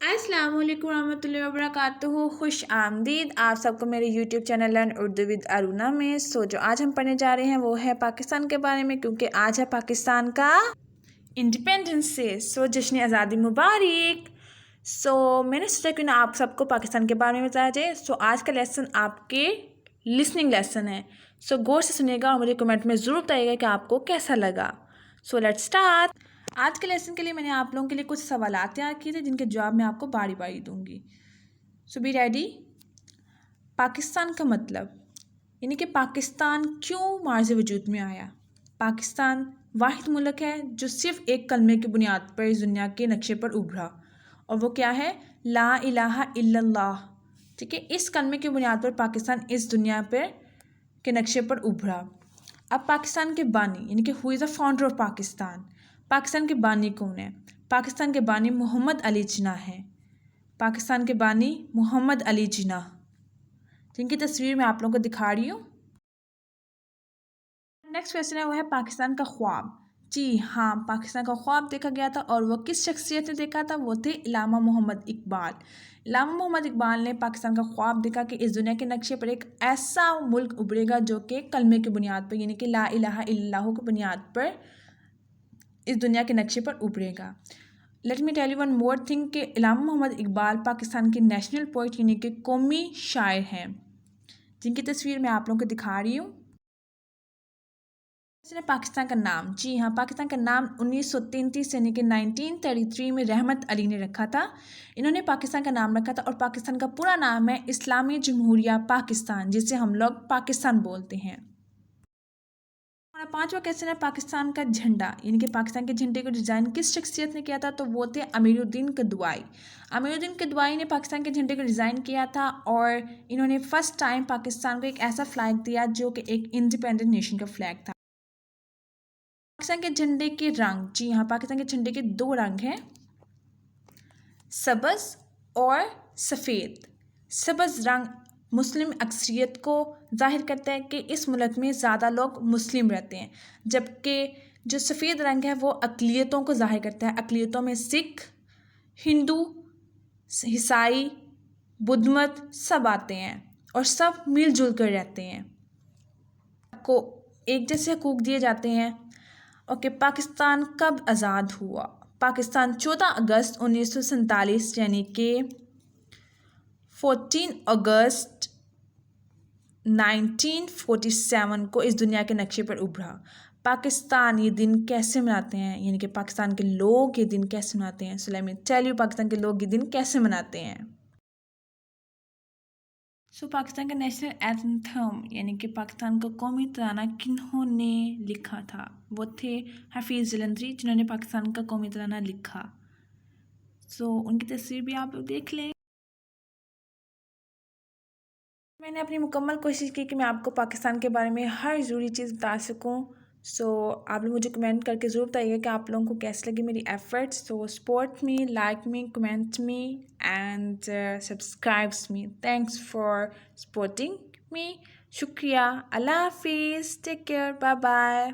अस्सलाम वालेकुम रहमतुल्लाहि व बरकातुहू। खुश आमदीद आप सबको मेरे YouTube channel learn Urdu with Aruna में। जो आज हम पढ़ने जा रहे हैं वो है पाकिस्तान के बारे में, क्योंकि आज है पाकिस्तान का इंडिपेंडेंस डे। जश्न आज़ादी मुबारक। मैंने सोचा क्यों ना आप सबको पाकिस्तान के बारे में बताया जाए। आज का लेसन आपके लिसनिंग लेसन है। गौर से सुनिएगा और मुझे कमेंट में ज़रूर बताइएगा कि आपको कैसा लगा। Let's start. आज के लेसन के लिए मैंने आप लोगों के लिए कुछ सवालात तैयार किए थे, जिनके जवाब मैं आपको बारी बारी दूंगी। Be ready. पाकिस्तान का मतलब, यानी कि पाकिस्तान क्यों मार्ज़ वजूद में आया। पाकिस्तान वाहिद मुल्क है जो सिर्फ एक कलमे की बुनियाद पर इस दुनिया के नक्शे पर उभरा, और वो क्या है? ला इलाहा इल्लल्लाह। ठीक है, इस कलमे की बुनियाद पर पाकिस्तान इस दुनिया पर के नक्शे पर उभरा। अब पाकिस्तान के बानी, यानी कि who is the founder of Pakistan. Pakistan के बानी कौन है? पाकिस्तान के बानी मोहम्मद अली जिन्ना है। पाकिस्तान के बानी मोहम्मद अली जिन्ना, जिनकी तस्वीर मैं आप लोगों को दिखा रही हूँ। नेक्स्ट क्वेश्चन है, वो है पाकिस्तान का ख्वाब। जी हाँ, पाकिस्तान का ख्वाब देखा गया था, और वो किस शख्सियत ने देखा था? वो थे इलामा मोहम्मद इकबाल। इलामा मोहम्मद इकबाल ने पाकिस्तान का ख्वाब देखा कि इस दुनिया के नक्शे पर एक ऐसा मुल्क उभरेगा जो कि कलमे की बुनियाद पर, यानी कि ला इलाहा इल्लल्लाहु की बुनियाद पर इस दुनिया के नक्शे पर उभरेगा। Let me tell you one more thing कि इलामा मोहम्मद इकबाल पाकिस्तान के नेशनल पोइट, यानी कि कौमी शायर हैं, जिनकी तस्वीर मैं आप लोगों को दिखा रही हूँ। पाकिस्तान का नाम, जी हाँ, पाकिस्तान का नाम 1933 यानी कि 1933 में रहमत अली ने रखा था। इन्होंने पाकिस्तान का नाम रखा था, और पाकिस्तान का पूरा नाम है इस्लामी जमहूरिया पाकिस्तान, जिसे हम लोग पाकिस्तान बोलते हैं। हमारा पांचवा क्वेश्चन है, पाकिस्तान का झंडा, यानी कि पाकिस्तान के झंडे को डिज़ाइन किस शख्सियत ने किया था? तो वो थे अमीरुद्दीन किदवाई। अमीरुद्दीन किदवाई ने पाकिस्तान के झंडे को डिज़ाइन किया था, और इन्होंने फर्स्ट टाइम पाकिस्तान को एक ऐसा फ्लैग दिया जो कि एक इंडिपेंडेंट नेशन का फ्लैग था। पाकिस्तान के झंडे के रंग, जी हाँ, पाकिस्तान के झंडे के दो रंग हैं, सब्ज़ और सफ़ेद। सब्ज़ रंग मुस्लिम अक्सरियत को ज़ाहिर करता है कि इस मुल्क में ज़्यादा लोग मुस्लिम रहते हैं, जबकि जो सफ़ेद रंग है वो अक़लियतों को ज़ाहिर करता है। अक़लियतों में सिख, हिंदू, ईसाई, बुद्ध मत सब आते हैं, और सब मिलजुल कर रहते हैं, को एक जैसे हकूक़ दिए जाते हैं। ओके, पाकिस्तान कब आज़ाद हुआ? पाकिस्तान 14 अगस्त 1947 यानी कि 14 अगस्त 1947 को इस दुनिया के नक्शे पर उभरा। पाकिस्तान ये दिन कैसे मनाते हैं, यानी कि पाकिस्तान के लोग ये दिन कैसे मनाते हैं? Let me tell you Pakistan के लोग ये दिन कैसे मनाते हैं। पाकिस्तान का नेशनल एंथम, यानी कि पाकिस्तान का कौमी तराना किन्होंने लिखा था? वो थे हफीज़ जलंधरी, जिन्होंने पाकिस्तान का कौमी तराना लिखा। उनकी तस्वीर भी आप लोग देख लें। मैंने अपनी मुकम्मल कोशिश की कि मैं आपको पाकिस्तान के बारे में हर ज़रूरी चीज़ बता सकूं। आप लोग मुझे कमेंट करके ज़रूर बताइएगा कि आप लोगों को कैसी लगी मेरी efforts. Support me, like me, comment me and subscribes me. Thanks for supporting me. शुक्रिया। अल्लाह हाफिज़। Take care. Bye bye.